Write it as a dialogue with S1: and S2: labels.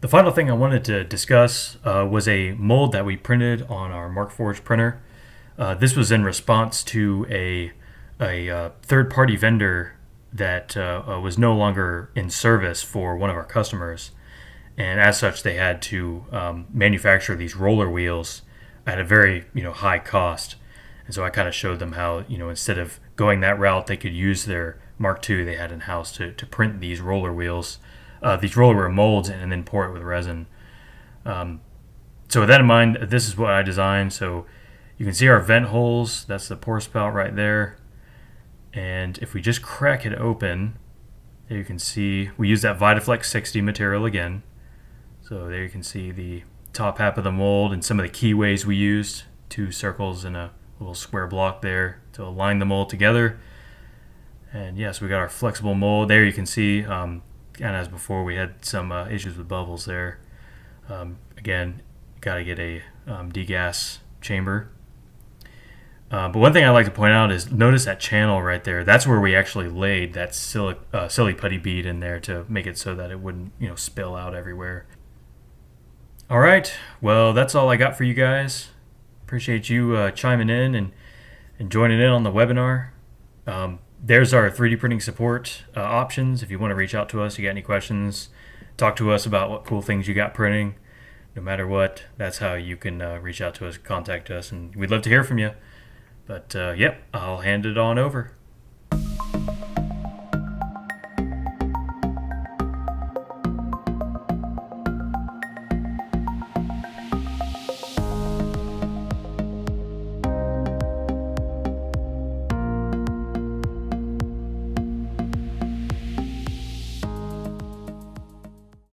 S1: The final thing I wanted to discuss was a mold that we printed on our Markforged printer. This was in response to a third-party vendor that was no longer in service for one of our customers, and as such, they had to manufacture these roller wheels at a very high cost. And so I kind of showed them how instead of going that route, they could use their Mark II they had in house to print these roller wheels, these roller wheel molds, and then pour it with resin. So with that in mind, this is what I designed. So you can see our vent holes. That's the pour spout right there. And if we just crack it open, there you can see we use that Vitaflex 60 material again. So there you can see the top half of the mold and some of the keyways we used. 2 circles and a little square block there to align the mold together. And yes, we got our flexible mold. There you can see, kind of as before, we had some issues with bubbles there. Again, got to get a degas chamber. But one thing I like to point out is notice that channel right there. That's where we actually laid that silly putty bead in there to make it so that it wouldn't spill out everywhere. All right, well, that's all I got for you guys. Appreciate you chiming in and joining in on the webinar. There's our 3D printing support options. If you want to reach out to us, you got any questions, talk to us about what cool things you got printing. No matter what, that's how you can reach out to us, contact us, and we'd love to hear from you. But yep, I'll hand it on over.